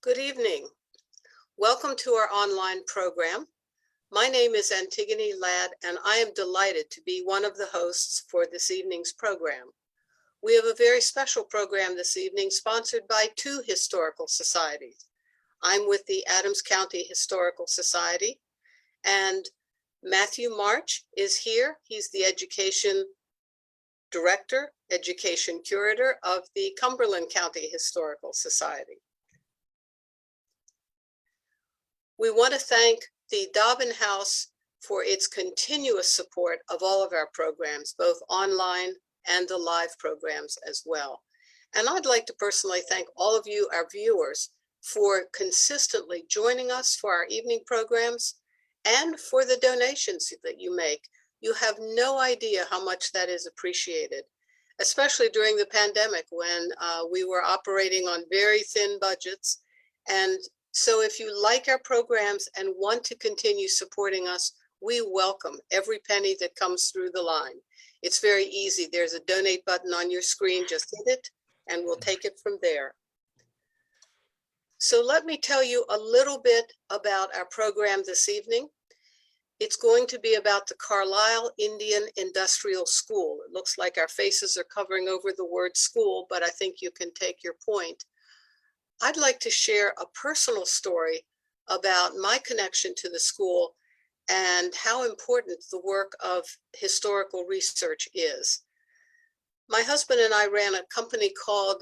Good evening. Welcome to our online program. My name is Antigone Ladd, and I am delighted to be one of the hosts for this evening's program. We have a very special program this evening sponsored by two historical societies. I'm with the Adams County Historical Society, and Matthew March is here. He's the Education Director, Education Curator of the Cumberland County Historical Society. We want to thank the Dobbin House for its continuous support of all of our programs, both online and the live programs as well. And I'd like to personally thank all of you, our viewers, for consistently joining us for our evening programs and for the donations that you make. You have no idea how much that is appreciated, especially during the pandemic when we were operating on very thin budgets. And so if you like our programs and want to continue supporting us, we welcome every penny that comes through the line. It's very easy. There's a donate button on your screen. Just hit it and we'll take it from there. So let me tell you a little bit about our program this evening. It's going to be about the Carlisle Indian Industrial School. It looks like our faces are covering over the word school, but I think you can take your point. I'd like to share a personal story about my connection to the school and how important the work of historical research is. My husband and I ran a company called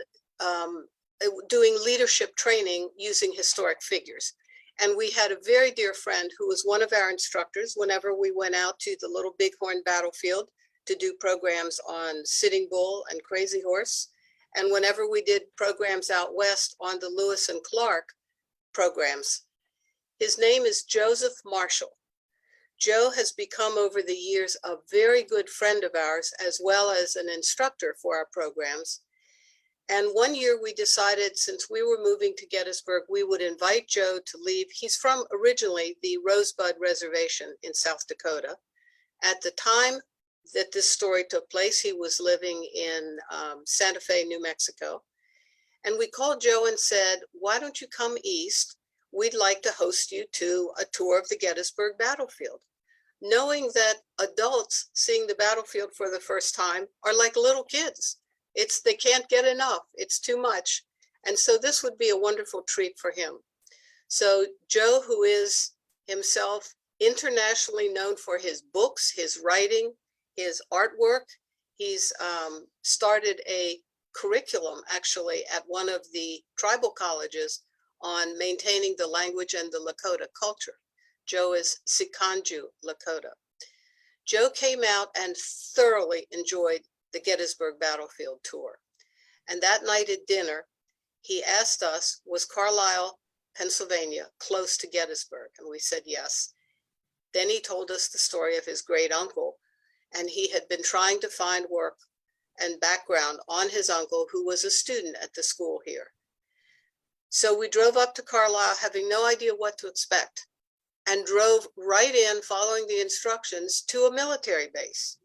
doing leadership training using historic figures. And we had a very dear friend who was one of our instructors whenever we went out to the Little Bighorn battlefield to do programs on Sitting Bull and Crazy Horse. And whenever we did programs out west on the Lewis and Clark programs. His name is Joseph Marshall. Joe has become over the years a very good friend of ours, as well as an instructor for our programs. And one year we decided, since we were moving to Gettysburg, we would invite Joe to leave. He's from originally the Rosebud Reservation in South Dakota. At the time that this story took place, he was living in Santa Fe, New Mexico. And we called Joe and said, why don't you come east? We'd like to host you to a tour of the Gettysburg battlefield. Knowing that adults seeing the battlefield for the first time are like little kids. They can't get enough, it's too much. And so this would be a wonderful treat for him. So Joe, who is himself internationally known for his books, his writing, his artwork. He's started a curriculum actually at one of the tribal colleges on maintaining the language and the Lakota culture. Joe is Sikanju Lakota. Joe came out and thoroughly enjoyed the Gettysburg battlefield tour. And that night at dinner, he asked us, was Carlisle, Pennsylvania close to Gettysburg? And we said yes. Then he told us the story of his great uncle. And he had been trying to find work and background on his uncle, who was a student at the school here. So we drove up to Carlisle having no idea what to expect and drove right in following the instructions to a military base.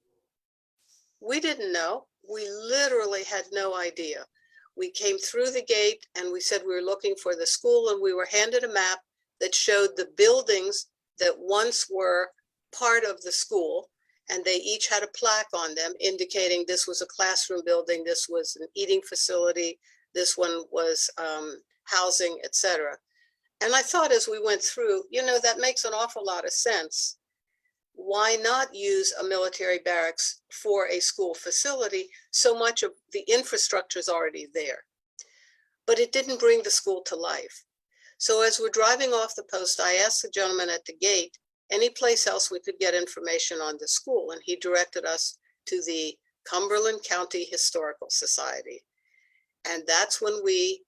We didn't know. We literally had no idea. We came through the gate and we said we were looking for the school, and we were handed a map that showed the buildings that once were part of the school. And they each had a plaque on them indicating this was a classroom building, this was an eating facility, this one was housing, etc. And I thought as we went through, that makes an awful lot of sense. Why not use a military barracks for a school facility? So much of the infrastructure is already there. But it didn't bring the school to life. So as we're driving off the post, I asked the gentleman at the gate, any place else we could get information on the school, and he directed us to the Cumberland County Historical Society. And that's when we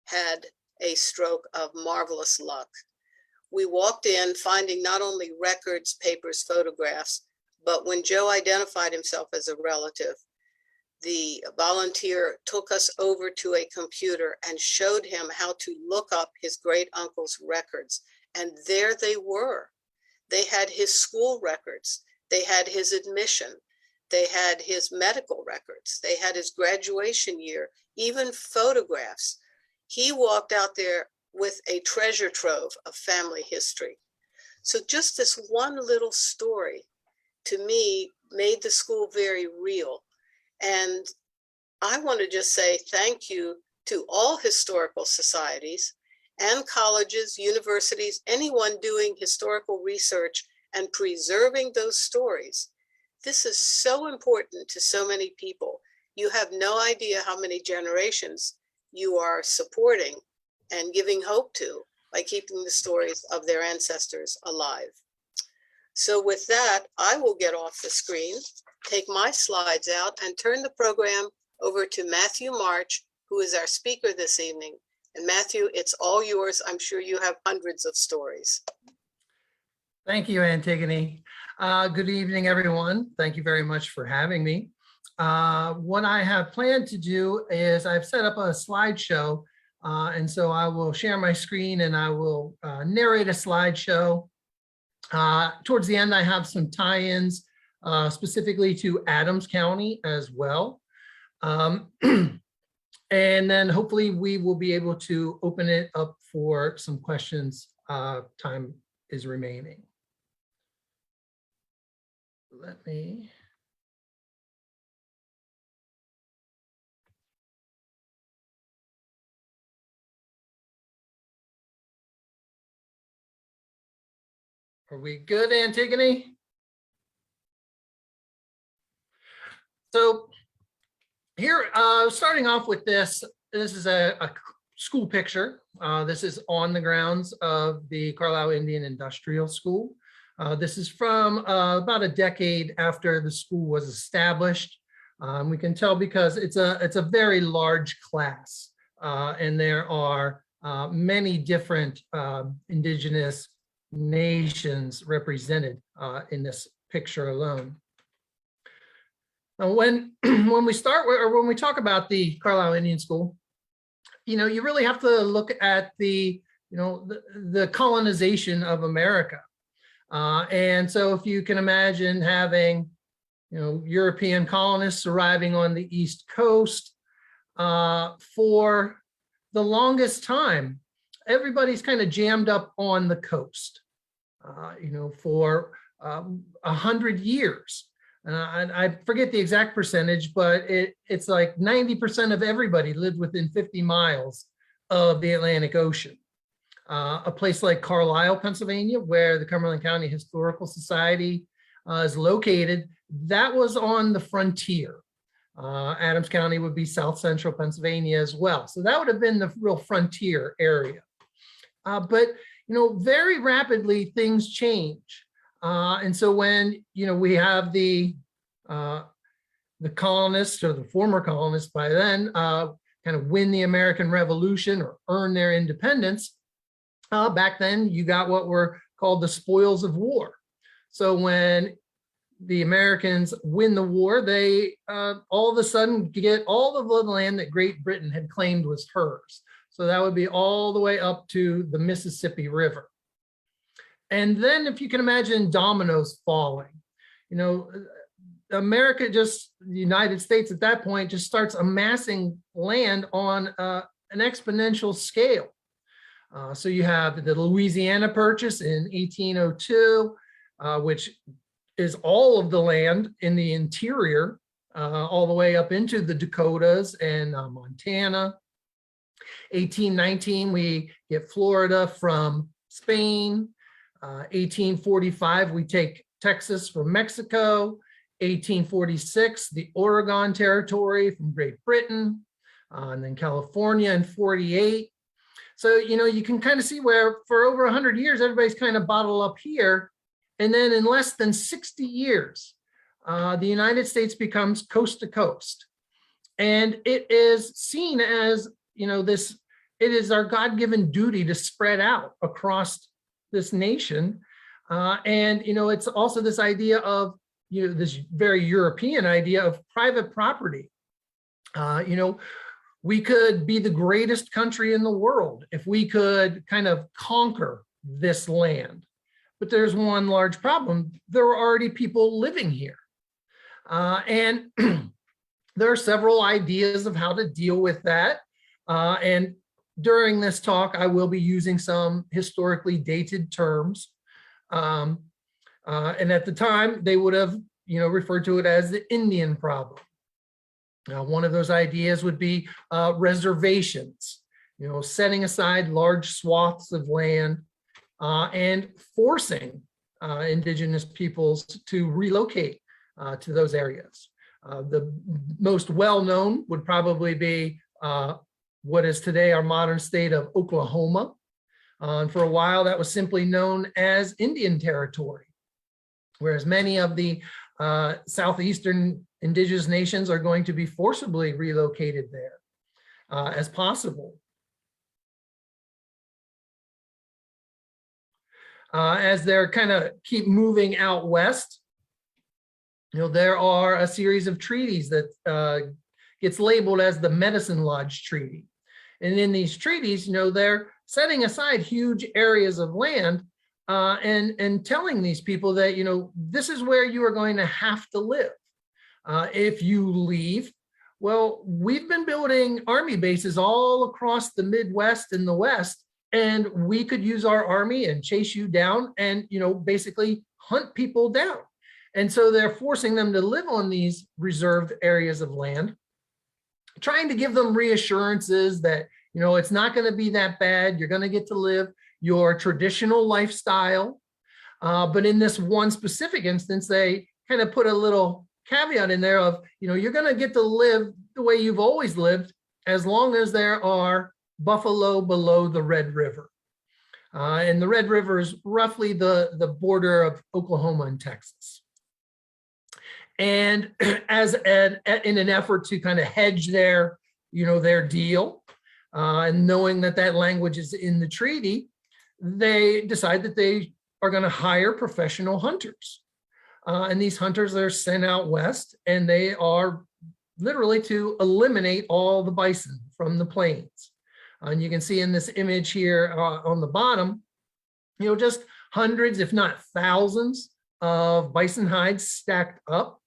had a stroke of marvelous luck. We walked in finding not only records, papers, photographs, but when Joe identified himself as a relative, the volunteer took us over to a computer and showed him how to look up his great uncle's records. And there they were. They had his school records, they had his admission, they had his medical records, they had his graduation year, even photographs. He walked out there with a treasure trove of family history. So just this one little story, to me, made the school very real. And I want to just say thank you to all historical societies and colleges, universities, anyone doing historical research and preserving those stories. This is so important to so many people. You have no idea how many generations you are supporting and giving hope to by keeping the stories of their ancestors alive. So with that, I will get off the screen, take my slides out, and turn the program over to Matthew March, who is our speaker this evening. And Matthew, it's all yours. I'm sure you have hundreds of stories. Thank you, Antigone. Good evening, everyone. Thank you very much for having me. What I have planned to do is I've set up a slideshow, and so I will share my screen and I will narrate a slideshow. Towards the end, I have some tie-ins specifically to Adams County as well. And then hopefully we will be able to open it up for some questions. Time is remaining. Let me. Are we good, Antigone? So here, starting off with this is a school picture. This is on the grounds of the Carlisle Indian Industrial School. This is from about a decade after the school was established. We can tell because it's a very large class, and there are many different indigenous nations represented in this picture alone. Now, when we start with, or when we talk about the Carlisle Indian School, you really have to look at the colonization of America. And so if you can imagine having, European colonists arriving on the East Coast, for the longest time, everybody's kind of jammed up on the coast, for 100 years. And I forget the exact percentage, but it's like 90% of everybody lived within 50 miles of the Atlantic Ocean. A place like Carlisle, Pennsylvania, where the Cumberland County Historical Society is located, that was on the frontier. Adams County would be South Central Pennsylvania as well. So that would have been the real frontier area. But very rapidly things change. And so when, we have the colonists, or the former colonists by then, kind of win the American Revolution or earn their independence, back then you got what were called the spoils of war. So when the Americans win the war, they all of a sudden get all of the land that Great Britain had claimed was hers. So that would be all the way up to the Mississippi River. And then if you can imagine dominoes falling, America, the United States at that point, just starts amassing land on an exponential scale. So you have the Louisiana Purchase in 1802, which is all of the land in the interior, all the way up into the Dakotas and Montana. 1819, we get Florida from Spain. 1845, we take Texas from Mexico. 1846, the Oregon Territory from Great Britain, and then California in 48. So, you can kind of see where for over 100 years, everybody's kind of bottled up here. And then in less than 60 years, the United States becomes coast to coast. And it is seen as, it is our God-given duty to spread out across this nation. And, it's also this idea of, this very European idea of private property. We could be the greatest country in the world if we could kind of conquer this land. But there's one large problem. There are already people living here. And there are several ideas of how to deal with that. And during this talk, I will be using some historically dated terms. And at the time, they would have, referred to it as the Indian problem. Now, one of those ideas would be reservations, setting aside large swaths of land and forcing indigenous peoples to relocate to those areas. The most well-known would probably be what is today our modern state of Oklahoma. And for a while, that was simply known as Indian Territory, whereas many of the southeastern indigenous nations are going to be forcibly relocated there as possible. As they're kind of keep moving out west, there are a series of treaties that gets labeled as the Medicine Lodge Treaty. And in these treaties, they're setting aside huge areas of land and telling these people that, this is where you are going to have to live. If you leave, well, we've been building army bases all across the Midwest and the West, and we could use our army and chase you down and, basically hunt people down. And so they're forcing them to live on these reserved areas of land, trying to give them reassurances that, it's not going to be that bad. You're going to get to live your traditional lifestyle. But in this one specific instance, they kind of put a little caveat in there of, you're going to get to live the way you've always lived as long as there are buffalo below the Red River. And the Red River is roughly the border of Oklahoma and Texas. And in an effort to kind of hedge their deal, and knowing that language is in the treaty, they decide that they are going to hire professional hunters. And these hunters are sent out west, and they are literally to eliminate all the bison from the plains. And you can see in this image here on the bottom, just hundreds, if not thousands, of bison hides stacked up.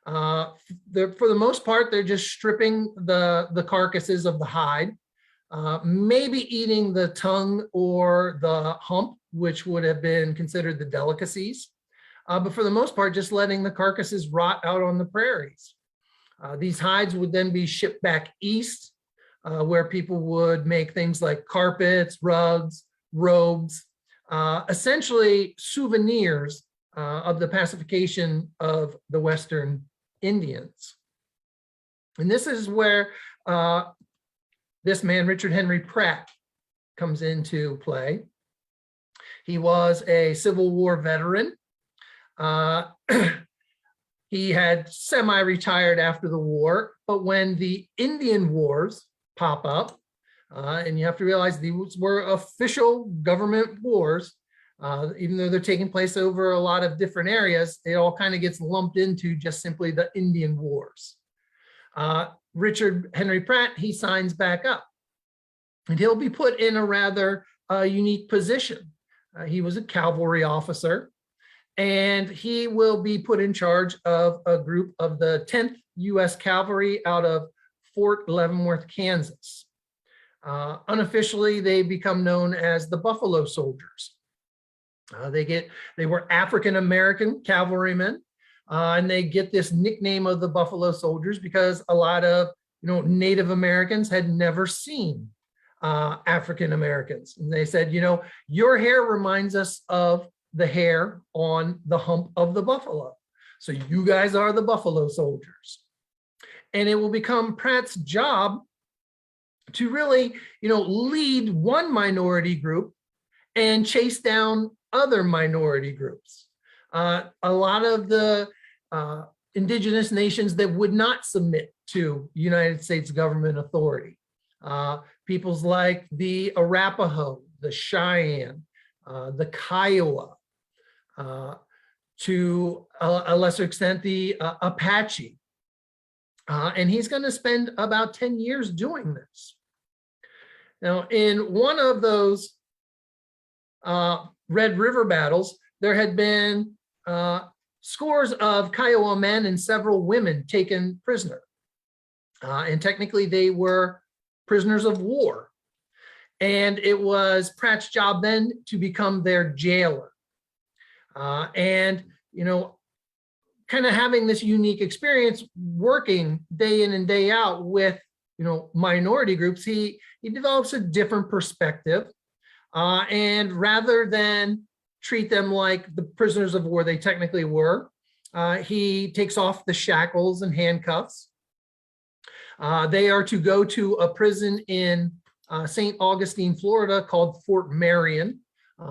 For the most part, they're just stripping the carcasses of the hide, maybe eating the tongue or the hump, which would have been considered the delicacies. But for the most part, just letting the carcasses rot out on the prairies. These hides would then be shipped back east, where people would make things like carpets, rugs, robes, essentially souvenirs of the pacification of the Western Indians. And this is where this man, Richard Henry Pratt, comes into play. He was a Civil War veteran. He had semi-retired after the war, but when the Indian Wars pop up, and you have to realize these were official government wars, even though they're taking place over a lot of different areas, it all kind of gets lumped into just simply the Indian Wars. Richard Henry Pratt, he signs back up, and he'll be put in a rather unique position. He was a cavalry officer, and he will be put in charge of a group of the 10th U.S. Cavalry out of Fort Leavenworth, Kansas. Unofficially, they become known as the Buffalo Soldiers. They were African-American cavalrymen, and they get this nickname of the Buffalo Soldiers because a lot of Native Americans had never seen African Americans, and they said, your hair reminds us of the hair on the hump of the buffalo, so you guys are the Buffalo Soldiers. And it will become Pratt's job to really, lead one minority group and chase down other minority groups. A lot of the indigenous nations that would not submit to United States government authority. Peoples like the Arapaho, the Cheyenne, the Kiowa, to a lesser extent, the Apache. And he's going to spend about 10 years doing this. Now, in one of those Red River battles, there had been scores of Kiowa men and several women taken prisoner. And technically they were prisoners of war. And it was Pratt's job then to become their jailer. And, you know, kind of having this unique experience working day in and day out with, you know, minority groups, he develops a different perspective. And rather than treat them like the prisoners of war they technically were, he takes off the shackles and handcuffs. They are to go to a prison in St. Augustine, Florida, called Fort Marion.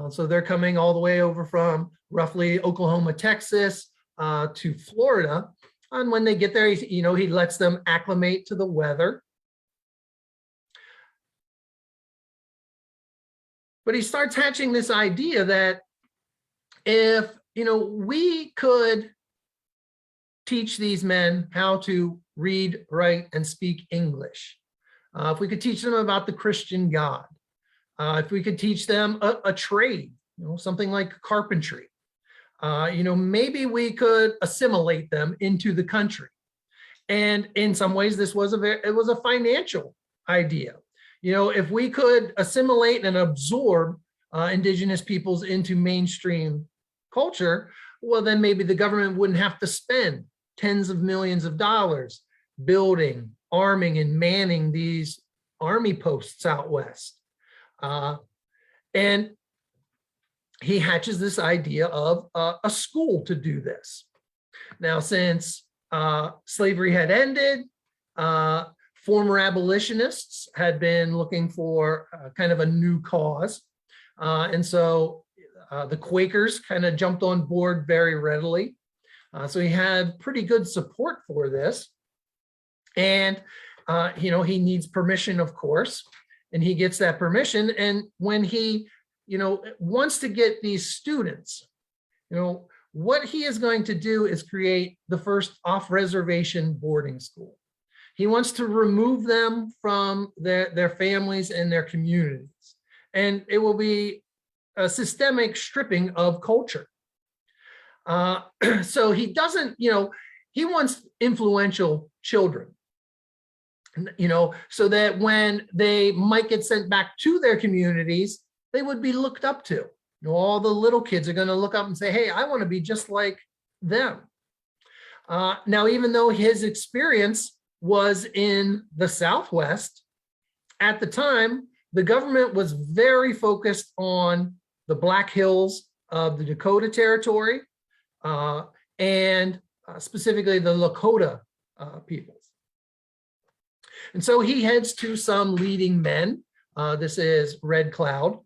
So they're coming all the way over from roughly Oklahoma, Texas, to Florida. And when they get there, he lets them acclimate to the weather. But he starts hatching this idea that if, you know, we could teach these men how to read, write, and speak English, if we could teach them about the Christian God, if we could teach them a trade, you know, something like carpentry, you know, maybe we could assimilate them into the country. And in some ways, this was a financial idea. You know, if we could assimilate and absorb indigenous peoples into mainstream culture, well, then maybe the government wouldn't have to spend tens of millions of dollars building, arming, and manning these army posts out west. And he hatches this idea of a school to do this. Now, since slavery had ended, former abolitionists had been looking for kind of a new cause. And so the Quakers kind of jumped on board very readily. So he had pretty good support for this. And, you know, he needs permission, of course, and he gets that permission. And when he, you know, wants to get these students, you know, what he is going to do is create the first off-reservation boarding school. He wants to remove them from their families and their communities. And it will be a systemic stripping of culture. So he doesn't, you know, he wants influential children, you know, so that when they might get sent back to their communities, they would be looked up to. You know, all the little kids are going to look up and say, hey, I want to be just like them. Now, even though his experience was in the Southwest, at the time, the government was very focused on the Black Hills of the Dakota Territory and specifically the Lakota peoples. And so he heads to some leading men. This is Red Cloud.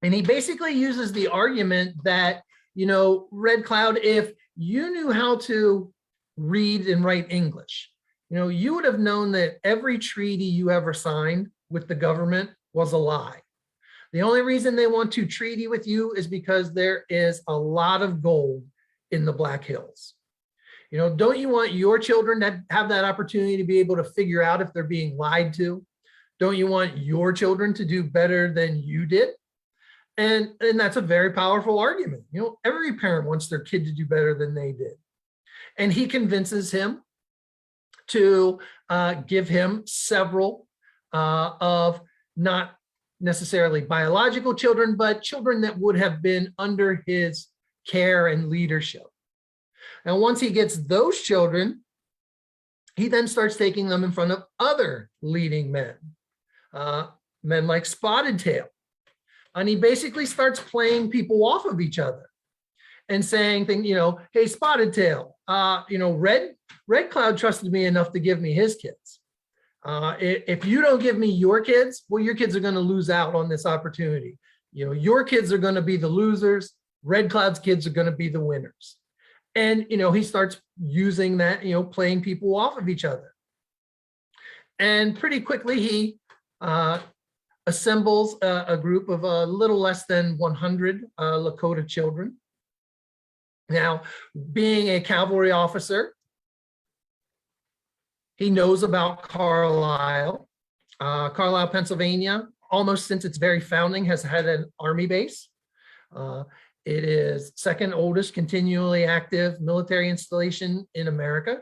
And he basically uses the argument that, you know, Red Cloud, if you knew how to read and write English, you know, you would have known that every treaty you ever signed with the government was a lie. The only reason they want to treaty with you is because there is a lot of gold in the Black Hills. You know, don't you want your children to have that opportunity to be able to figure out if they're being lied to? Don't you want your children to do better than you did? And that's a very powerful argument. You know, every parent wants their kid to do better than they did. And he convinces him to give him several of not necessarily biological children, but children that would have been under his care and leadership. And once he gets those children, he then starts taking them in front of other leading men, men like Spotted Tail. And he basically starts playing people off of each other and saying things, you know, hey, Spotted Tail, you know, Red Cloud trusted me enough to give me his kids. If you don't give me your kids, well, your kids are going to lose out on this opportunity. You know, your kids are going to be the losers. Red Cloud's kids are going to be the winners. And, you know, he starts using that, you know, playing people off of each other. And pretty quickly, he assembles a group of a little less than 100 Lakota children. Now, being a cavalry officer, he knows about Carlisle. Carlisle, Pennsylvania, almost since its very founding, has had an army base. It is second oldest continually active military installation in America.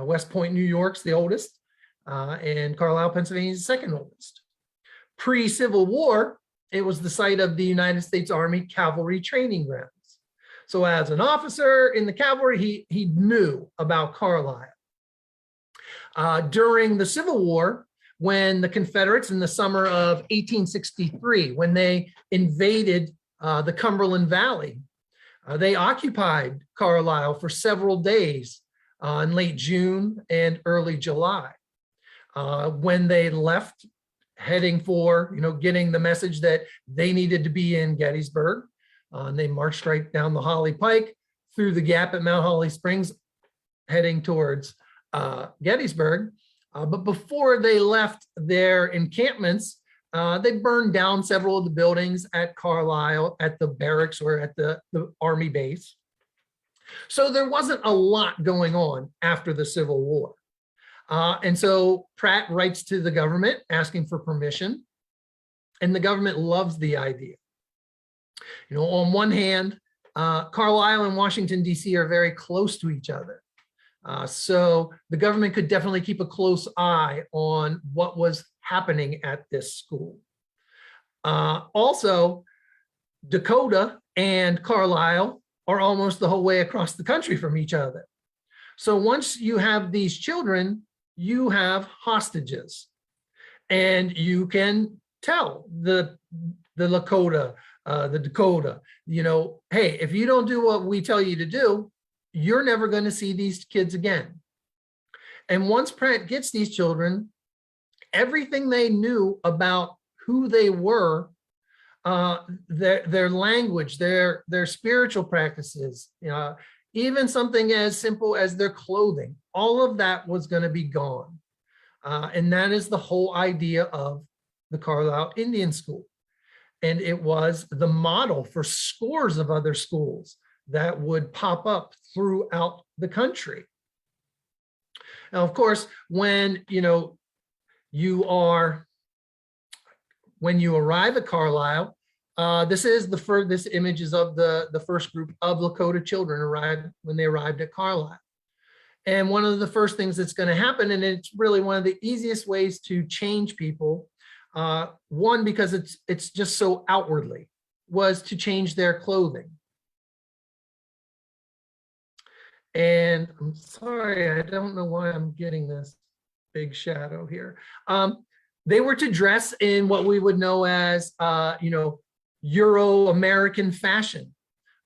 West Point, New York's the oldest, and Carlisle, Pennsylvania is the second oldest. Pre-Civil War, it was the site of the United States Army Cavalry Training Grounds. So as an officer in the cavalry, he knew about Carlisle. During the Civil War, when the Confederates in the summer of 1863, when they invaded the Cumberland Valley, they occupied Carlisle for several days in late June and early July. When they left, heading for, getting the message that they needed to be in Gettysburg, and they marched right down the Holly Pike, through the gap at Mount Holly Springs, heading towards Gettysburg. But before they left their encampments, they burned down several of the buildings at Carlisle, at the barracks or at the Army base. So there wasn't a lot going on after the Civil War. And so Pratt writes to the government asking for permission, and the government loves the idea. On one hand, Carlisle and Washington, D.C. are very close to each other. So the government could definitely keep a close eye on what was happening at this school. Also, Dakota and Carlisle are almost the whole way across the country from each other. So once you have these children, you have hostages, and you can tell the Lakota, the Dakota, hey, if you don't do what we tell you to do, you're never going to see these kids again. And once Pratt gets these children, everything they knew about who they were, their language, their spiritual practices, even something as simple as their clothing, all of that was going to be gone. And that is the whole idea of the Carlisle Indian School. And it was the model for scores of other schools that would pop up throughout the country. Now, of course, when you arrive at Carlisle, this image is of the first group of Lakota children when they arrived at Carlisle. And one of the first things that's going to happen, and it's really one of the easiest ways to change people, one, because it's just so outwardly, was to change their clothing. And I'm sorry, I don't know why I'm getting this big shadow here. They were to dress in what we would know as, Euro-American fashion,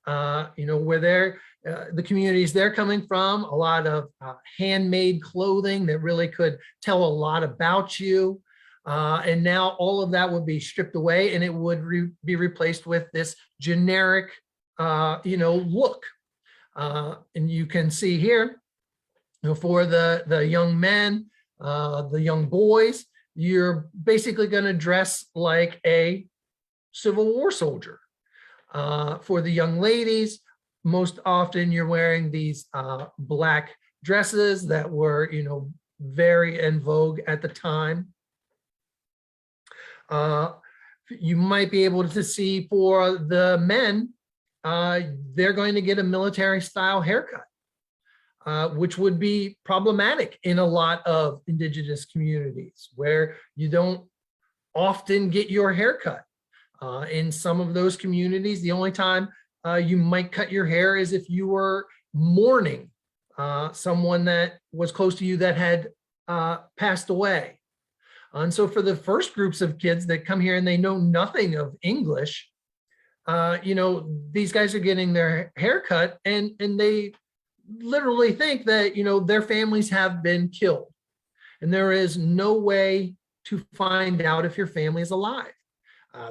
where the communities they're coming from, a lot of handmade clothing that really could tell a lot about you. And now all of that would be stripped away, and it would be replaced with this generic, look. And you can see here, for the young men, the young boys, you're basically going to dress like a Civil War soldier. For the young ladies, most often you're wearing these black dresses that were, very en vogue at the time. You might be able to see for the men, they're going to get a military style haircut, which would be problematic in a lot of indigenous communities where you don't often get your haircut. In some of those communities, the only time you might cut your hair is if you were mourning someone that was close to you that had passed away. And so for the first groups of kids that come here and they know nothing of English, these guys are getting their haircut and they literally think that, their families have been killed. And there is no way to find out if your family is alive.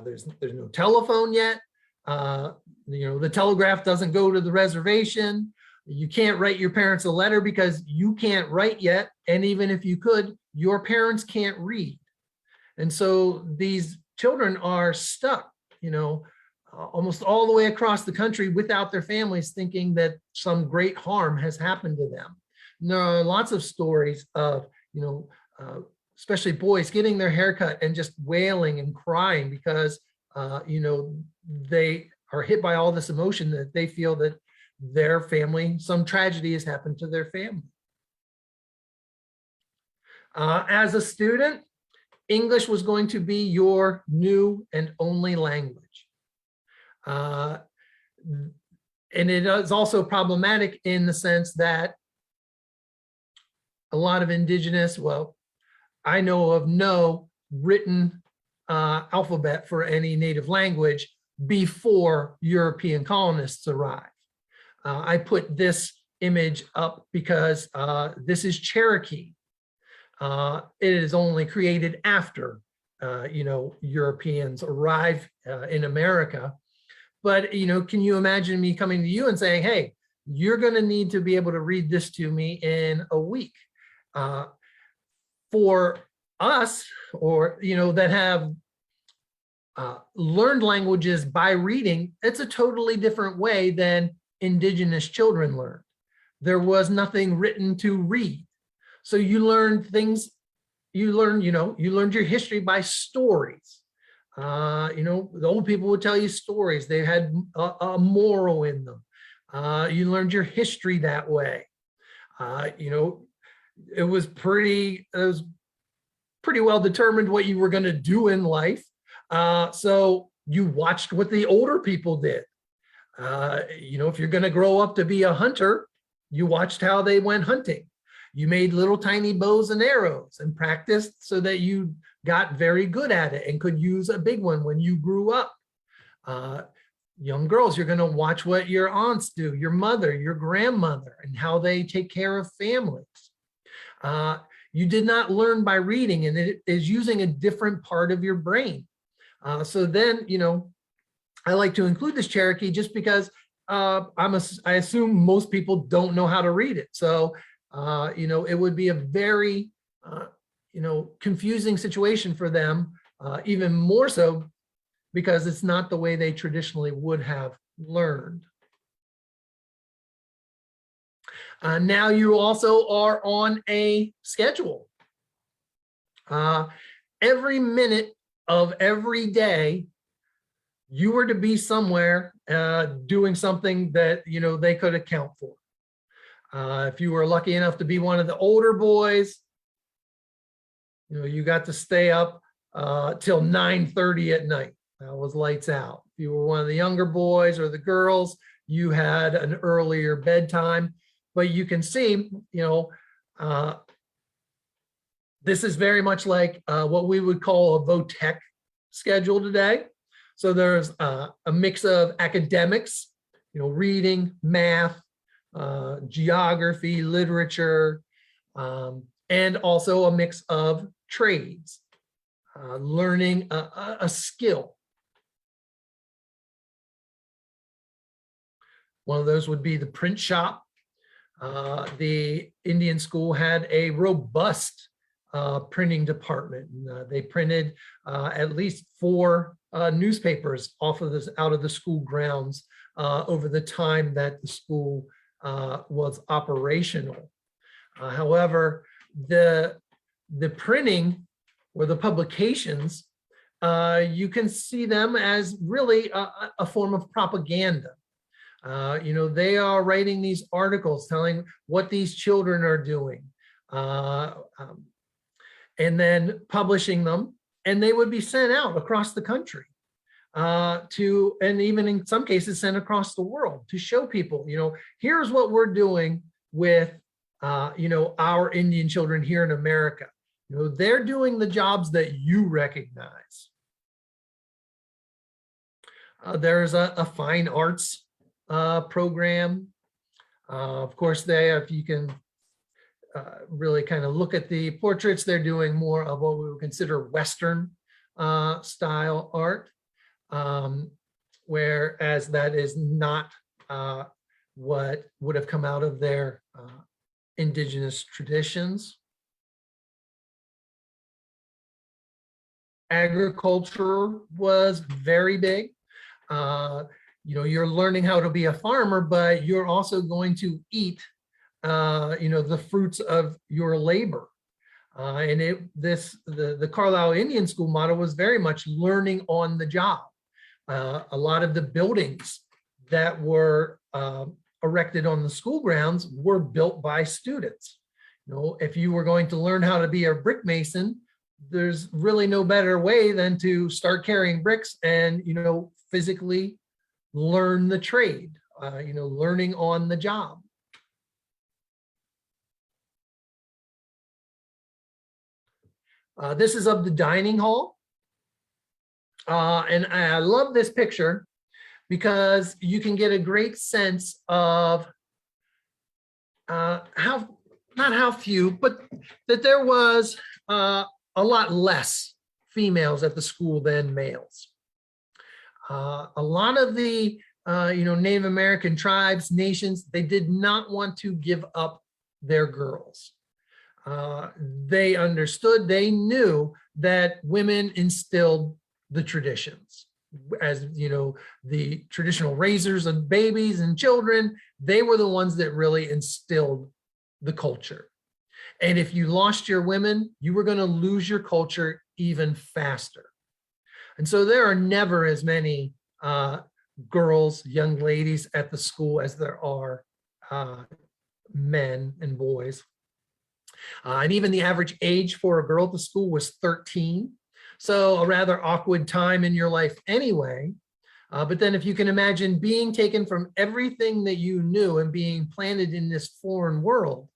There's no telephone yet. The telegraph doesn't go to the reservation. You can't write your parents a letter because you can't write yet. And even if you could, your parents can't read. And so these children are stuck, almost all the way across the country without their families, thinking that some great harm has happened to them. And there are lots of stories of, especially boys getting their haircut and just wailing and crying because, they are hit by all this emotion that they feel that their family, some tragedy has happened to their family. As a student, English was going to be your new and only language. And it is also problematic in the sense that a lot of indigenous, well, I know of no written alphabet for any native language before European colonists arrived. I put this image up because this is Cherokee. It is only created after, Europeans arrive in America. But, can you imagine me coming to you and saying, hey, you're going to need to be able to read this to me in a week? For us, or, that have learned languages by reading, it's a totally different way than indigenous children learned. There was nothing written to read. So you learned things, you learned your history by stories. The old people would tell you stories. They had a moral in them. You learned your history that way. It was pretty well determined what you were going to do in life. So you watched what the older people did. If you're going to grow up to be a hunter, you watched how they went hunting. You made little tiny bows and arrows and practiced so that you got very good at it and could use a big one when you grew up. Young girls, you're going to watch what your aunts do, your mother, your grandmother, and how they take care of families. You did not learn by reading, and it is using a different part of your brain. So then, I like to include this Cherokee just because I assume most people don't know how to read it. So, it would be a very, confusing situation for them, even more so because it's not the way they traditionally would have learned. Now you also are on a schedule. Every minute of every day, you were to be somewhere doing something that, they could account for. If you were lucky enough to be one of the older boys, you got to stay up till 9:30 at night. That was lights out. If you were one of the younger boys or the girls, you had an earlier bedtime. But you can see, this is very much like what we would call a VOTEC schedule today. So there's a mix of academics, reading, math, geography, literature, and also a mix of trades, learning a skill. One of those would be the print shop. The Indian school had a robust printing department. They printed at least 4 newspapers out of the school grounds over the time that the school was operational. However, the printing or the publications, you can see them as really a form of propaganda. They are writing these articles telling what these children are doing, and then publishing them, and they would be sent out across the country and even in some cases sent across the world to show people, here's what we're doing with, our Indian children here in America. They're doing the jobs that you recognize. There's a fine arts program. Of course, if you can really kind of look at the portraits, they're doing more of what we would consider Western style art, whereas that is not what would have come out of their indigenous traditions. Agriculture was very big. You're learning how to be a farmer, but you're also going to eat, the fruits of your labor. And the Carlisle Indian School model was very much learning on the job. A lot of the buildings that were erected on the school grounds were built by students. If you were going to learn how to be a brick mason, there's really no better way than to start carrying bricks and, physically learn the trade, learning on the job. This is of the dining hall. And I love this picture because you can get a great sense of not how few, but that there was a lot less females at the school than males. A lot of the Native American tribes, nations, they did not want to give up their girls. They understood, they knew that women instilled the traditions. As the traditional raisers of babies and children, they were the ones that really instilled the culture. And if you lost your women, you were going to lose your culture even faster. And so there are never as many girls, young ladies at the school as there are men and boys. And even the average age for a girl at the school was 13. So a rather awkward time in your life anyway. But then if you can imagine being taken from everything that you knew and being planted in this foreign world,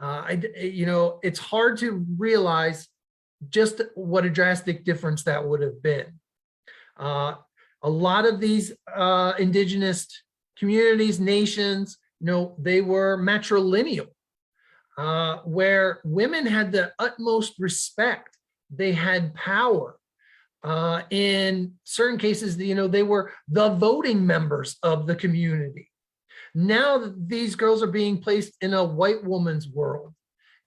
it's hard to realize just what a drastic difference that would have been. A lot of these indigenous communities, nations, they were matrilineal, where women had the utmost respect. They had power. In certain cases, they were the voting members of the community. Now these girls are being placed in a white woman's world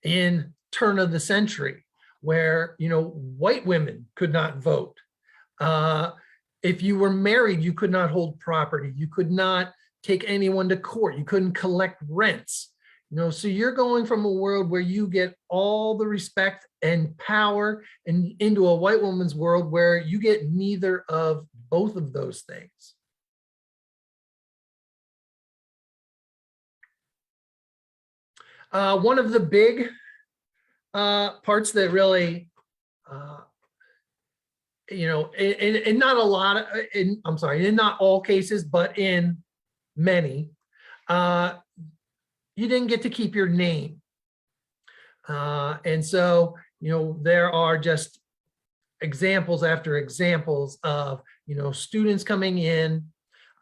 in turn of the century, where white women could not vote. If you were married, you could not hold property. You could not take anyone to court. You couldn't collect rents. So you're going from a world where you get all the respect and power and into a white woman's world where you get neither of both of those things. One of the big parts that really, in not a lot of, in not all cases, but in many, you didn't get to keep your name. And so, there are just examples after examples of, students coming in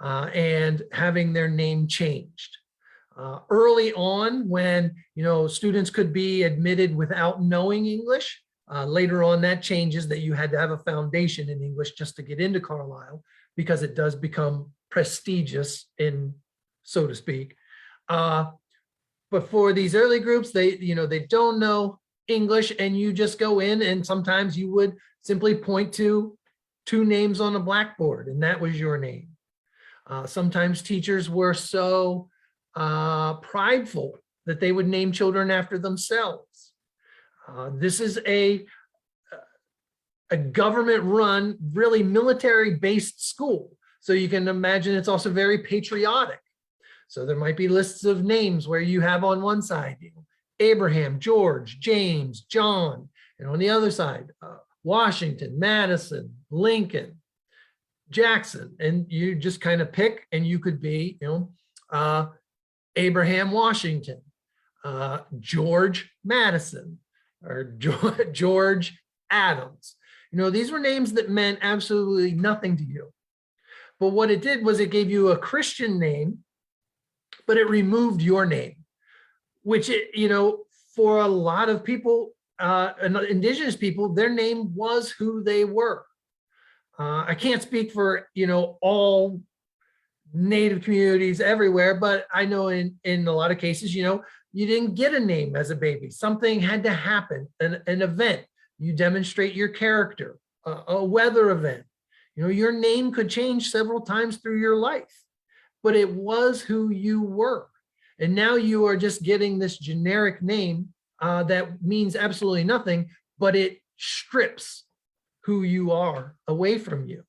and having their name changed. Early on, when, students could be admitted without knowing English, later on that changes, that you had to have a foundation in English just to get into Carlisle, because it does become prestigious, so to speak. But for these early groups, they don't know English, and you just go in, and sometimes you would simply point to 2 names on a blackboard, and that was your name. Sometimes teachers were so prideful that they would name children after themselves. This is a government-run, really military-based school, so you can imagine it's also very patriotic. So there might be lists of names where you have on one side, Abraham, George, James, John, and on the other side, Washington, Madison, Lincoln, Jackson, and you just kind of pick, and you could be, Abraham Washington, George Madison, or George Adams. These were names that meant absolutely nothing to you. But what it did was it gave you a Christian name, but it removed your name, which, for a lot of people, indigenous people, their name was who they were. I can't speak for, all Native communities everywhere, but I know in a lot of cases, you didn't get a name as a baby. Something had to happen, an event. You demonstrate your character, a weather event. Your name could change several times through your life, but it was who you were. And now you are just getting this generic name that means absolutely nothing, but it strips who you are away from you.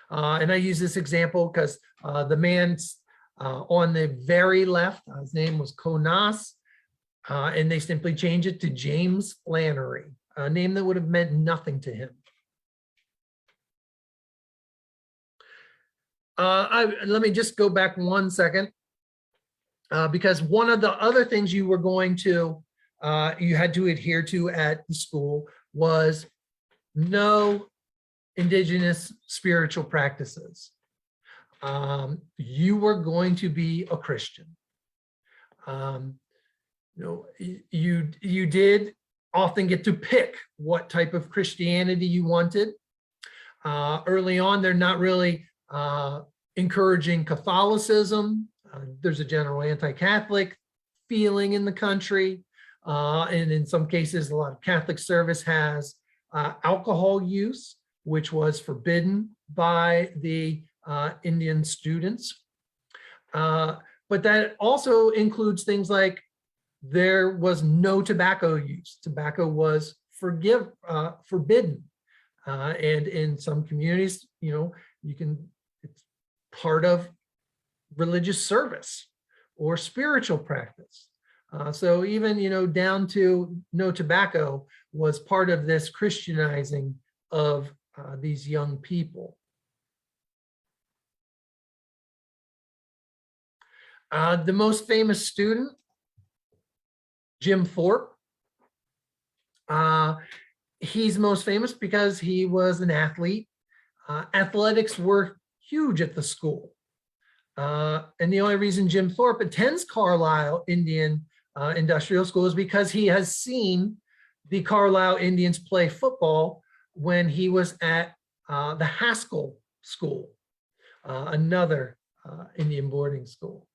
And I use this example because the man on the very left, his name was Konas, and they simply changed it to James Flannery. a name that would have meant nothing to him. Let me just go back 1 second, because one of the other things you were going to, you had to adhere to at the school was no indigenous spiritual practices. You were going to be a Christian. You did often get to pick what type of Christianity you wanted. Early on, they're not really encouraging Catholicism. There's a general anti-Catholic feeling in the country. And in some cases, a lot of Catholic service has alcohol use, which was forbidden by the Indian students. But that also includes things like there was no tobacco use. Tobacco was forbidden. And in some communities, it's part of religious service or spiritual practice. So even, down to no tobacco was part of this Christianizing of these young people. The most famous student, Jim Thorpe. He's most famous because he was an athlete. Athletics were huge at the school. And the only reason Jim Thorpe attends Carlisle Indian Industrial School is because he has seen the Carlisle Indians play football when he was at the Haskell School, another Indian boarding school.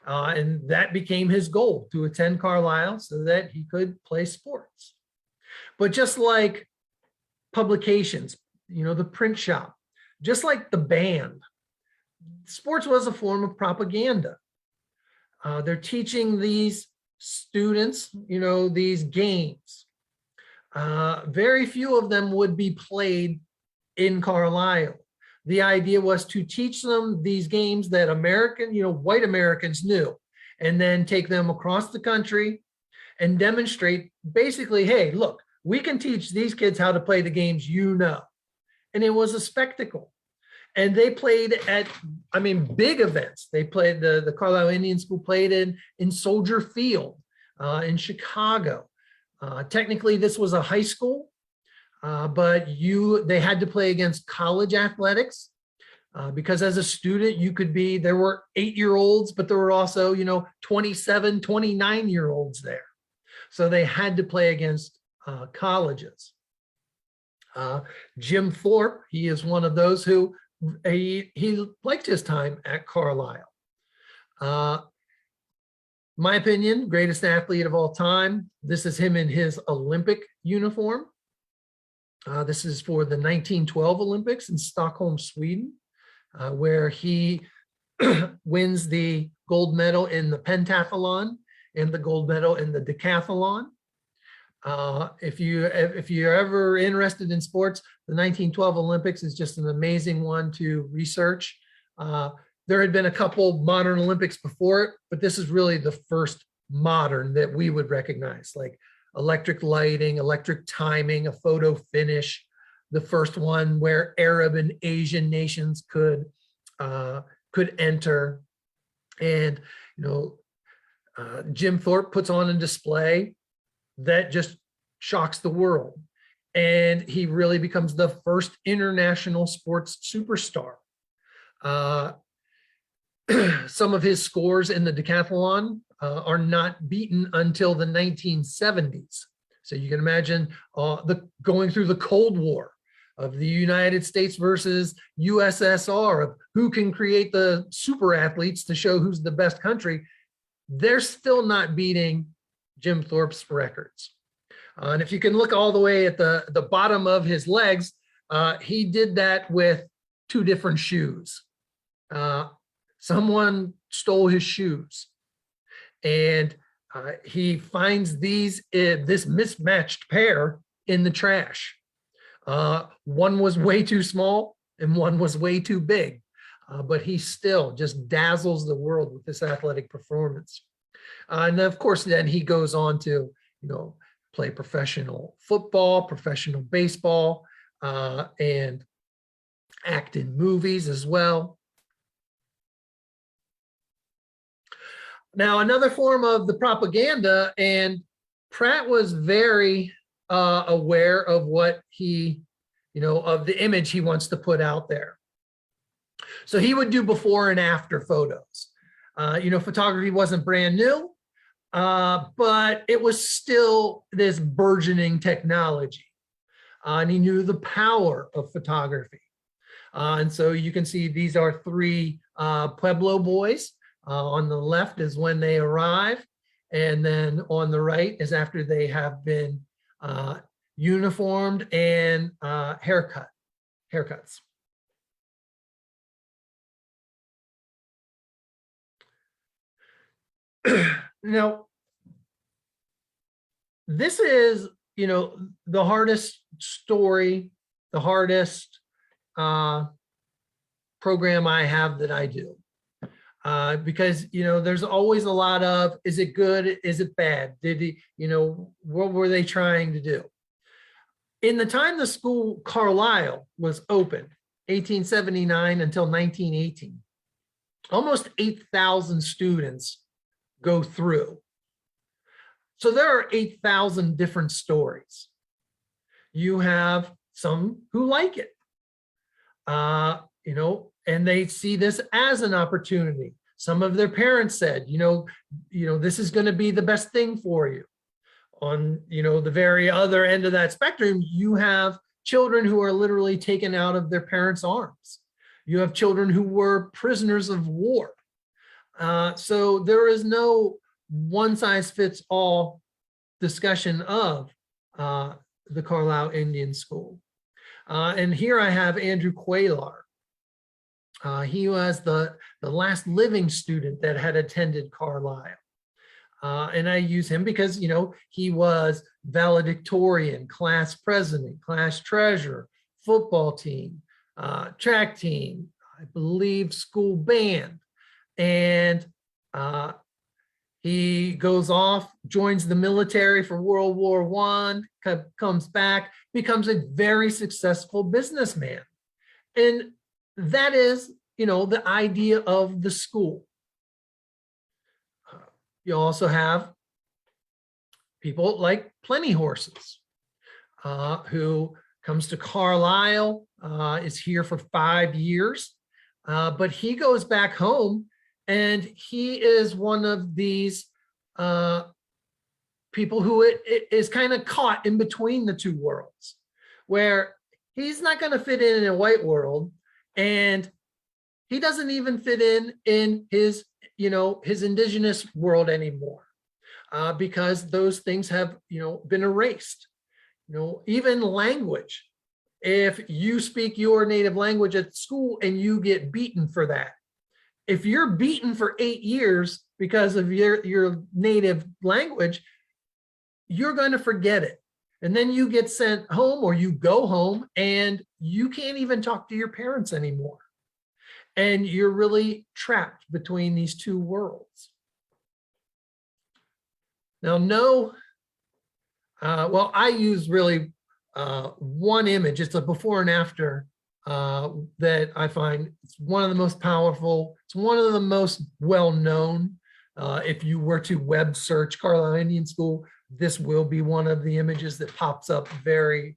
And that became his goal, to attend Carlisle so that he could play sports. But just like publications, the print shop, just like the band, sports was a form of propaganda. They're teaching these students, these games. Very few of them would be played in Carlisle. The idea was to teach them these games that white Americans knew, and then take them across the country and demonstrate basically, hey, look, we can teach these kids how to play the games And it was a spectacle. And they played at, big events. They played, the Carlisle Indian School played in Soldier Field in Chicago. Technically, this was a high school. But they had to play against college athletics because as a student, there were 8-year-olds, but there were also, 27, 29-year-olds there. So they had to play against colleges. Jim Thorpe, he is one of those who, he liked his time at Carlisle. My opinion, greatest athlete of all time. This is him in his Olympic uniform. This is for the 1912 Olympics in Stockholm, Sweden, where he wins the gold medal in the pentathlon and the gold medal in the decathlon. If you're ever interested in sports, the 1912 Olympics is just an amazing one to research. There had been a couple modern Olympics before it, but this is really the first modern that we would recognize, like electric lighting, electric timing, a photo finish, the first one where Arab and Asian nations could enter. And, Jim Thorpe puts on a display that just shocks the world. And he really becomes the first international sports superstar. Some of his scores in the decathlon are not beaten until the 1970s. So you can imagine going through the Cold War of the United States versus USSR, of who can create the super athletes to show who's the best country. They're still not beating Jim Thorpe's records. And if you can look all the way at the bottom of his legs, he did that with 2 different shoes. Someone stole his shoes, and he finds this mismatched pair in the trash. One was way too small and one was way too big, but he still just dazzles the world with this athletic performance. And of course, then he goes on to, play professional football, professional baseball, and act in movies as well. Now, another form of the propaganda, and Pratt was very aware of what he, of the image he wants to put out there. So he would do before and after photos. Photography wasn't brand new, but it was still this burgeoning technology. And he knew the power of photography. And so you can see these are three Pueblo boys. On the left is when they arrive. And then on the right is after they have been uniformed and haircuts. Now, this is, the hardest story, the hardest program I have that I do. Because, there's always a lot of, is it good? Is it bad? Did he, what were they trying to do? In the time the school Carlisle was open, 1879 until 1918, almost 8,000 students go through. So there are 8,000 different stories. You have some who like it, and they see this as an opportunity. Some of their parents said, this is going to be the best thing for you. On, the very other end of that spectrum, you have children who are literally taken out of their parents' arms. You have children who were prisoners of war. So there is no one-size-fits-all discussion of the Carlisle Indian School. And here I have Andrew Quaylar. He was the last living student that had attended Carlisle. And I use him because, he was valedictorian, class president, class treasurer, football team, track team, I believe school band. And he goes off, joins the military for World War I, comes back, becomes a very successful businessman. And that is, the idea of the school. You also have people like Plenty Horses, who comes to Carlisle, is here for 5 years, but he goes back home, and he is one of these people who is kind of caught in between the two worlds, where he's not going to fit in a white world, and he doesn't even fit in his, his indigenous world anymore, because those things have, been erased. Even language. If you speak your native language at school and you get beaten for that, if you're beaten for 8 years because of your native language, you're going to forget it. And then you get sent home, or you go home, and you can't even talk to your parents anymore. And you're really trapped between these two worlds. Now, I use really one image. It's a before and after that I find it's one of the most powerful. It's one of the most well-known. If you were to web search Carlisle Indian School, this will be one of the images that pops up very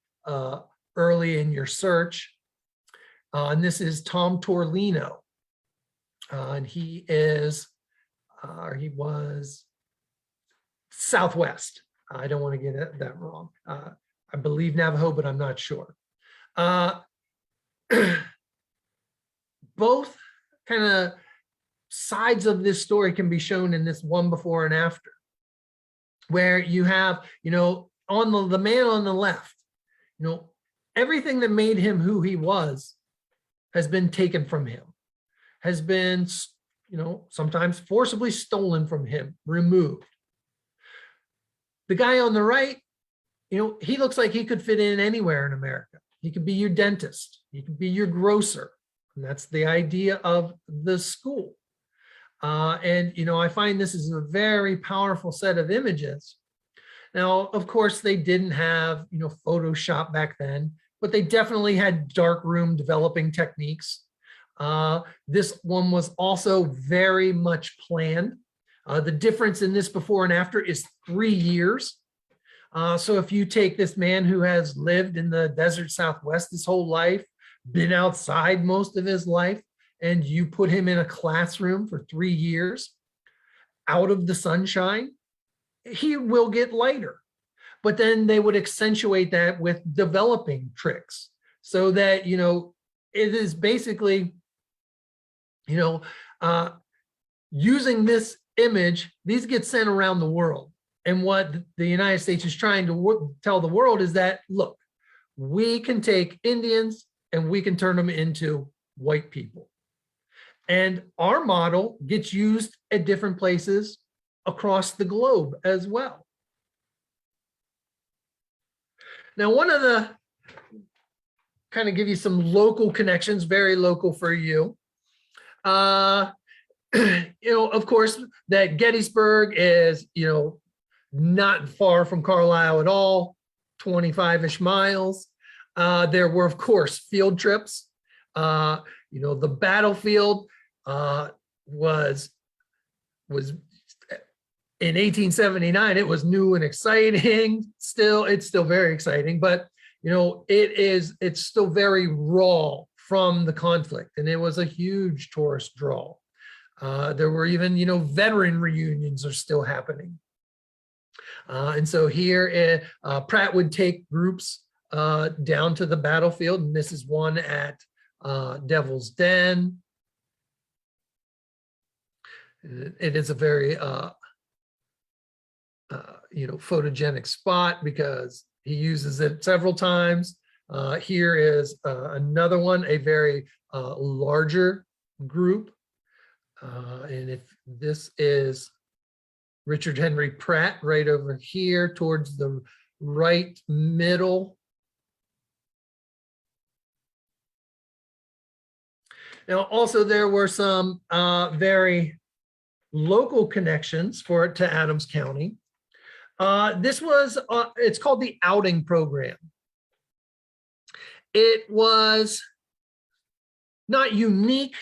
early in your search. And this is Tom Torlino. And he was Southwest. I don't want to get that wrong. I believe Navajo, but I'm not sure. Both kind of sides of this story can be shown in this one before and after, where you have, on the man on the left, everything that made him who he was has been taken from him, has been, sometimes forcibly stolen from him, removed. The guy on the right, he looks like he could fit in anywhere in America. He could be your dentist. He could be your grocer. And that's the idea of the school. And I find this is a very powerful set of images. Now, of course, they didn't have, Photoshop back then, but they definitely had darkroom developing techniques. This one was also very much planned. The difference in this before and after is 3 years. So if you take this man who has lived in the desert Southwest his whole life, been outside most of his life, and you put him in a classroom for 3 years out of the sunshine, he will get lighter. But then they would accentuate that with developing tricks so that, it is basically, using this image, these get sent around the world. And what the United States is trying to tell the world is that, look, we can take Indians and we can turn them into white people. And our model gets used at different places across the globe as well. Now, one of the, kind of give you some local connections, very local for you. Of course, that Gettysburg is, not far from Carlisle at all, 25-ish miles. There were, of course, field trips. The battlefield was in 1879, it was new and exciting. It's still very exciting, but it's still very raw from the conflict, and it was a huge tourist draw. There were even, veteran reunions are still happening. And so here, Pratt would take groups down to the battlefield, and this is one at Devil's Den. It is a very photogenic spot because he uses it several times. Here is another one, a very larger group. And if this is Richard Henry Pratt right over here towards the right middle. Now, also there were some very local connections to Adams County. This was, it's called the outing program. It was not unique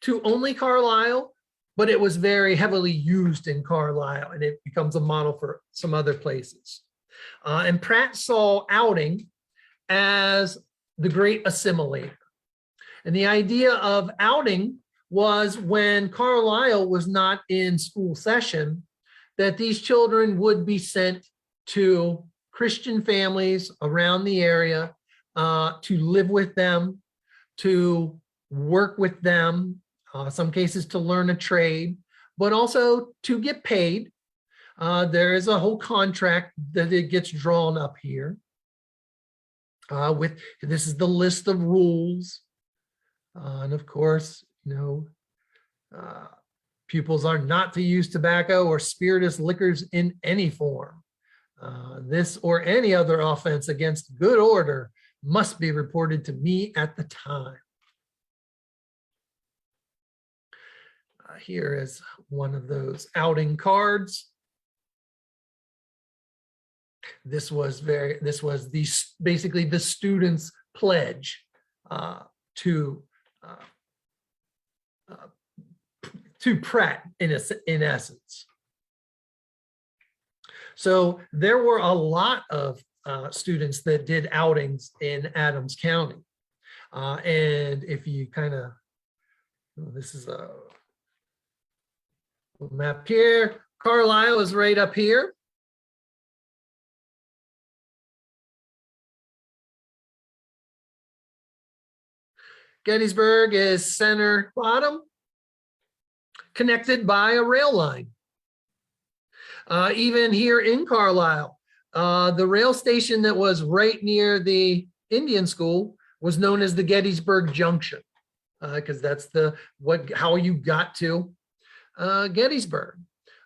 to only Carlisle, but it was very heavily used in Carlisle, and it becomes a model for some other places. And Pratt saw outing as the great assimilator. And the idea of outing was when Carlisle was not in school session, that these children would be sent to Christian families around the area to live with them, to work with them, some cases to learn a trade, but also to get paid. There is a whole contract that it gets drawn up here. This is the list of rules. And of course, pupils are not to use tobacco or spirituous liquors in any form. This or any other offense against good order must be reported to me at the time. Here is one of those outing cards. This was basically the students' pledge to Pratt in essence. So there were a lot of students that did outings in Adams County. And if you this is a map here. Carlisle is right up here. Gettysburg is center bottom, connected by a rail line. Even here in Carlisle, the rail station that was right near the Indian School was known as the Gettysburg Junction, because that's how you got to Gettysburg.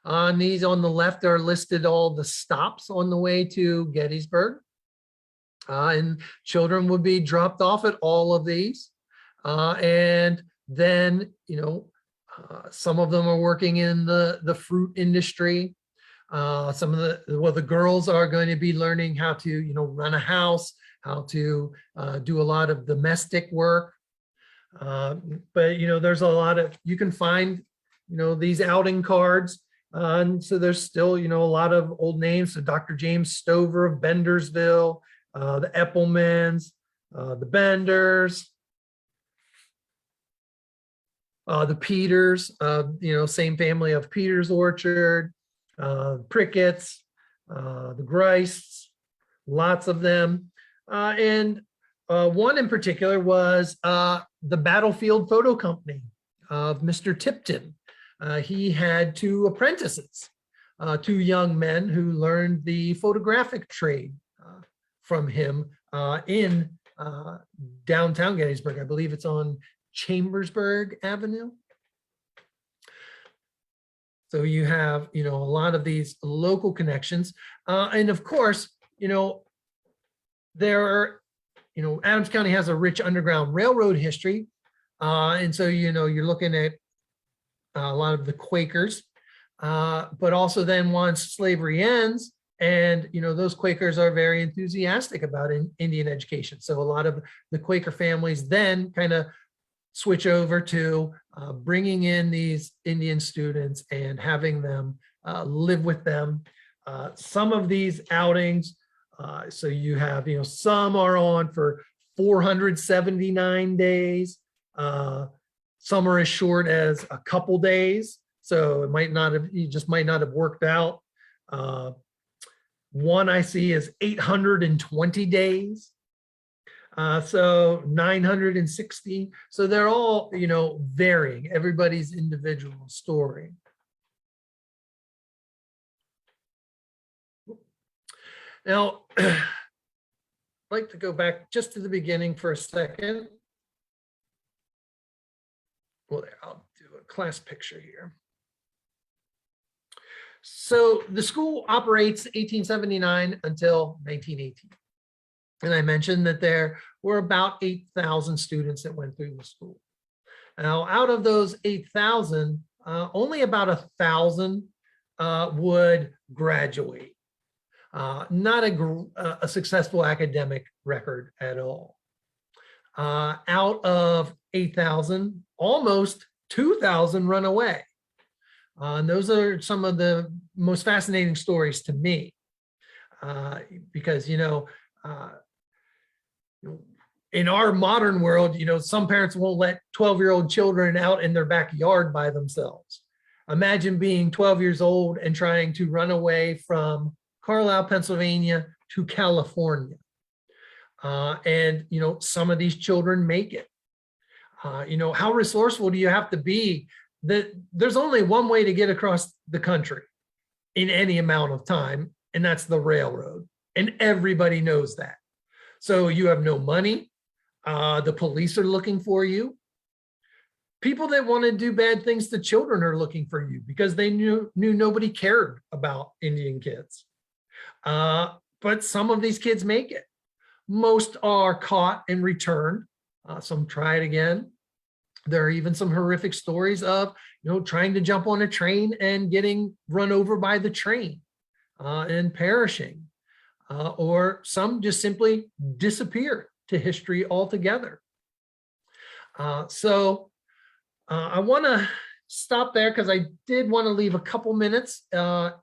On these on the left are listed all the stops on the way to Gettysburg, and children would be dropped off at all of these. And then, some of them are working in the fruit industry. Some of the girls are going to be learning how to, run a house, how to do a lot of domestic work. But, there's a lot of, you can find, these outing cards. And so there's still, a lot of old names. So Dr. James Stover of Bendersville, the Eppelmans, the Benders, the Peters, same family of Peters Orchard, Prickett's, the Greists, lots of them. And one in particular was the Battlefield Photo Company of Mr. Tipton. He had two apprentices, two young men who learned the photographic trade from him in downtown Gettysburg. I believe it's on Chambersburg Avenue. So you have, a lot of these local connections. And of course, there are, Adams County has a rich Underground Railroad history. And so, you're looking at a lot of the Quakers, but also then once slavery ends, and, those Quakers are very enthusiastic about Indian education. So a lot of the Quaker families then kind of switch over to bringing in these Indian students and having them live with them. Some of these outings, so you have, some are on for 479 days. Some are as short as a couple days. So you just might not have worked out. One I see is 820 days. So 960. So they're all, varying, everybody's individual story. Now, I'd like to go back just to the beginning for a second. Well, I'll do a class picture here. So the school operates 1879 until 1918. And I mentioned that there were about 8,000 students that went through the school. Now, out of those 8,000, only about 1,000 would graduate. Not a successful academic record at all. Out of 8,000, almost 2,000 run away. And those are some of the most fascinating stories to me, because, in our modern world, some parents won't let 12-year-old children out in their backyard by themselves. Imagine being 12 years old and trying to run away from Carlisle, Pennsylvania to California. And, some of these children make it. How resourceful do you have to be? That there's only one way to get across the country in any amount of time, and that's the railroad. And everybody knows that. So you have no money. The police are looking for you. People that want to do bad things to children are looking for you because they knew nobody cared about Indian kids. But some of these kids make it. Most are caught and returned. Some try it again. There are even some horrific stories of, trying to jump on a train and getting run over by the train and perishing. Or some just simply disappear to history altogether. So I want to stop there because I did want to leave a couple minutes. I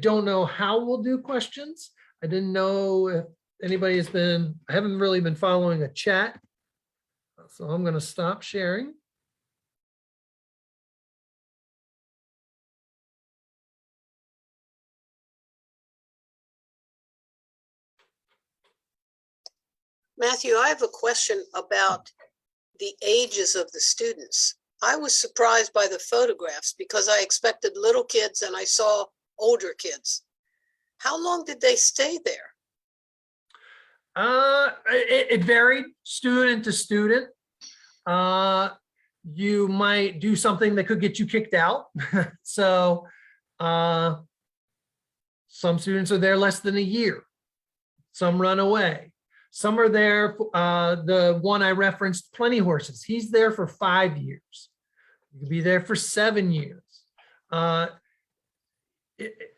don't know how we'll do questions. I didn't know if anybody I haven't really been following a chat. So I'm going to stop sharing. Matthew, I have a question about the ages of the students. I was surprised by the photographs because I expected little kids and I saw older kids. How long did they stay there? It varied student to student. You might do something that could get you kicked out. So some students are there less than a year. Some run away. Some are there, the one I referenced, Plenty Horses, he's there for 5 years. You could be there for 7 years.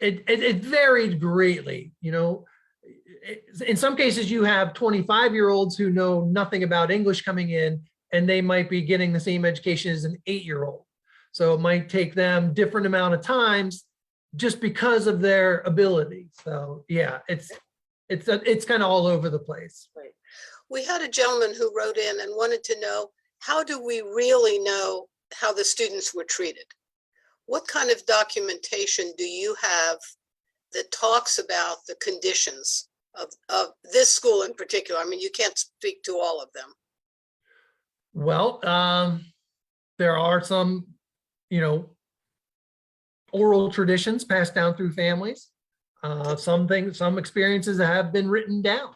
it varied greatly. In some cases you have 25-year-olds who know nothing about English coming in, and they might be getting the same education as an 8-year-old. So it might take them different amount of times just because of their ability. So yeah, it's kind of all over the place. Right. We had a gentleman who wrote in and wanted to know, how do we really know how the students were treated? What kind of documentation do you have that talks about the conditions of this school in particular? I mean, you can't speak to all of them. Well, there are some, oral traditions passed down through families. Some experiences have been written down.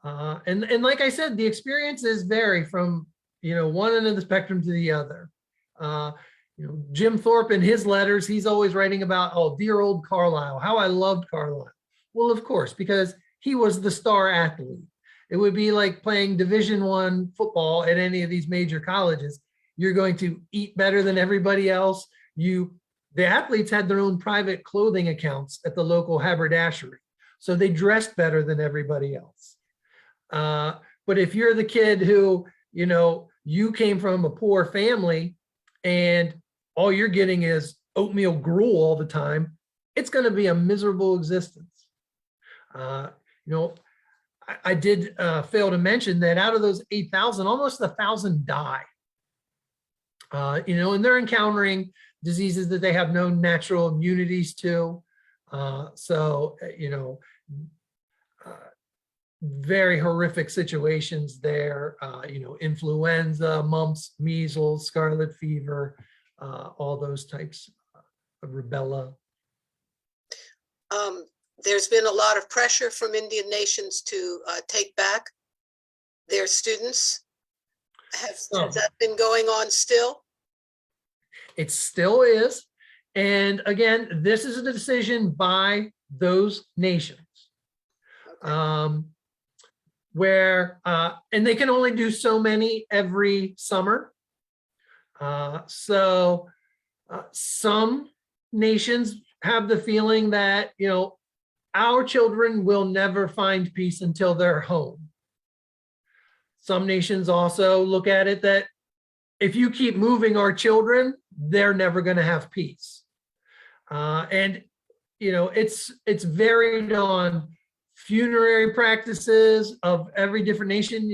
And like I said, the experiences vary from, one end of the spectrum to the other. Jim Thorpe in his letters, he's always writing about, oh, dear old Carlisle, how I loved Carlisle. Well, of course, because he was the star athlete. It would be like playing Division I football at any of these major colleges. You're going to eat better than everybody else. The athletes had their own private clothing accounts at the local haberdashery, so they dressed better than everybody else. But if you're the kid who, you came from a poor family and all you're getting is oatmeal gruel all the time, it's going to be a miserable existence. I did fail to mention that out of those 8,000, almost 1,000 die. And they're encountering diseases that they have no natural immunities to. Very horrific situations there, influenza, mumps, measles, scarlet fever, all those types of rubella. There's been a lot of pressure from Indian nations to take back their students. Has that been going on still? It still is. And again, this is a decision by those nations. Okay. And they can only do so many every summer. Some nations have the feeling that, our children will never find peace until they're home. Some nations also look at it that if you keep moving our children, they're never going to have peace. It's varied on funerary practices of every different nation.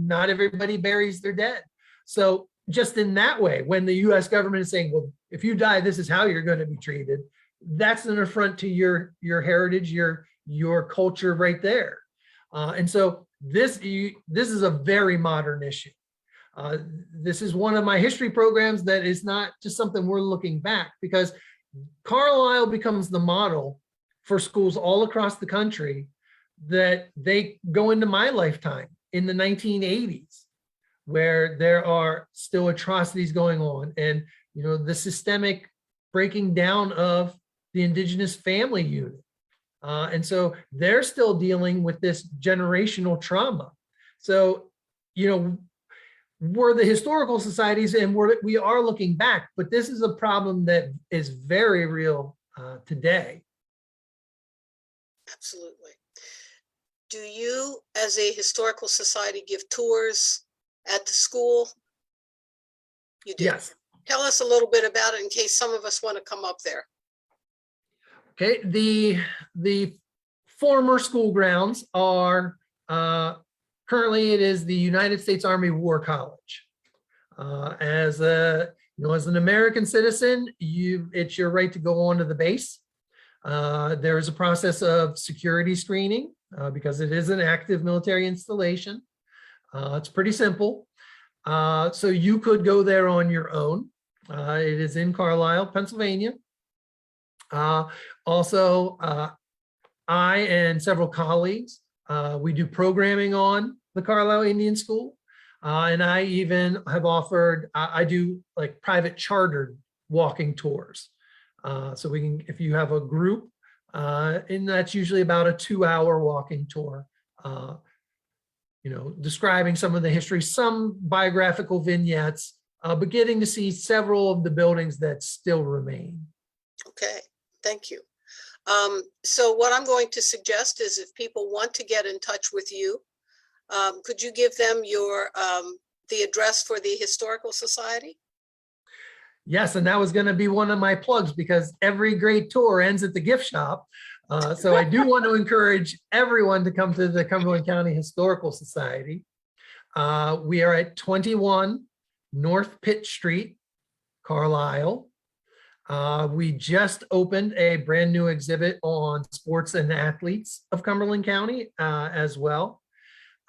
Not everybody buries their dead. So just in that way, when the US government is saying, well, if you die, this is how you're going to be treated, that's an affront to your heritage, your culture right there. And so this is a very modern issue. This is one of my history programs that is not just something we're looking back, because Carlisle becomes the model for schools all across the country that they go into my lifetime in the 1980s, where there are still atrocities going on, and the systemic breaking down of the indigenous family unit. And so they're still dealing with this generational trauma. So, we're the historical societies and we are looking back, but this is a problem that is very real today. Absolutely. Do you, as a historical society, give tours at the school? You do? Yes. Tell us a little bit about it in case some of us want to come up there. Okay, the former school grounds are, currently it is the United States Army War College. As an American citizen, it's your right to go onto the base. There is a process of security screening because it is an active military installation. It's pretty simple. So you could go there on your own. It is in Carlisle, Pennsylvania. Also, I and several colleagues, we do programming on the Carlisle Indian School. And I even have offered, I do like private chartered walking tours. So we can, if you have a group, and that's usually about a 2-hour walking tour, describing some of the history, some biographical vignettes, but getting to see several of the buildings that still remain. Okay, Thank you. So what I'm going to suggest is if people want to get in touch with you, could you give them your the address for the Historical Society? Yes, and that was going to be one of my plugs because every great tour ends at the gift shop. So I do want to encourage everyone to come to the Cumberland County Historical Society. We are at 21 North Pitt Street, Carlisle. We just opened a brand new exhibit on sports and athletes of Cumberland County as well.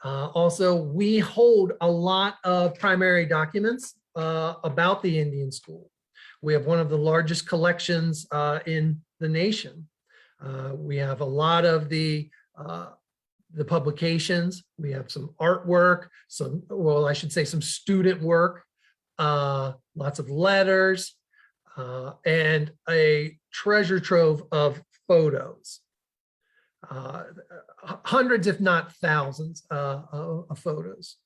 Also, we hold a lot of primary documents about the Indian School. We have one of the largest collections in the nation. We have a lot of the publications. We have some artwork, well, I should say some student work, lots of letters, and a treasure trove of photos. Hundreds, if not thousands, of photos.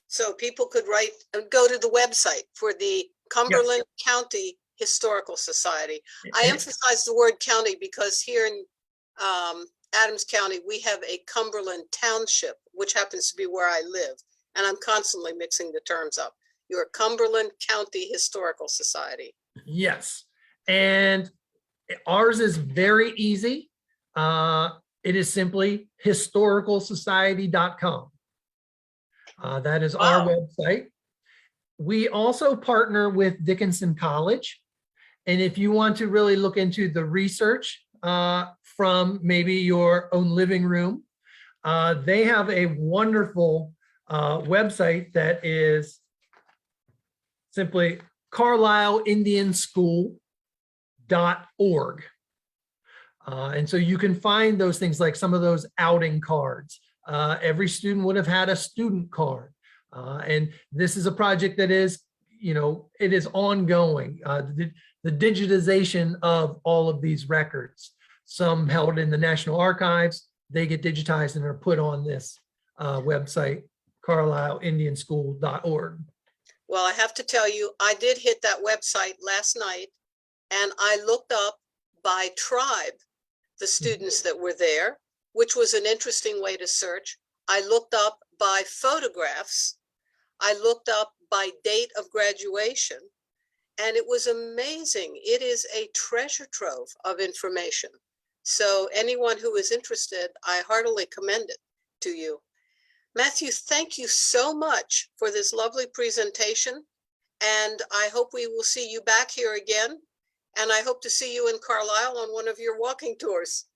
So people could go to the website for the Cumberland County Historical Society. I emphasize the word county because here in Adams County, we have a Cumberland Township, which happens to be where I live. And I'm constantly mixing the terms up. Your Cumberland County Historical Society. Yes. And ours is very easy. It is simply historicalsociety.com. That is our website. We also partner with Dickinson College. And if you want to really look into the research from maybe your own living room, they have a wonderful website that is simply Carlisle Indian School.org. And so you can find those things like some of those outing cards. Every student would have had a student card. And this is a project that is, it is ongoing. The digitization of all of these records, some held in the National Archives, they get digitized and are put on this website, carlisleidianschool.org. Well, I have to tell you, I did hit that website last night and I looked up by tribe, the students that were there, which was an interesting way to search. I looked up by photographs. I looked up by date of graduation, and it was amazing. It is a treasure trove of information. So anyone who is interested, I heartily commend it to you. Matthew, thank you so much for this lovely presentation. And I hope we will see you back here again. And I hope to see you in Carlisle on one of your walking tours.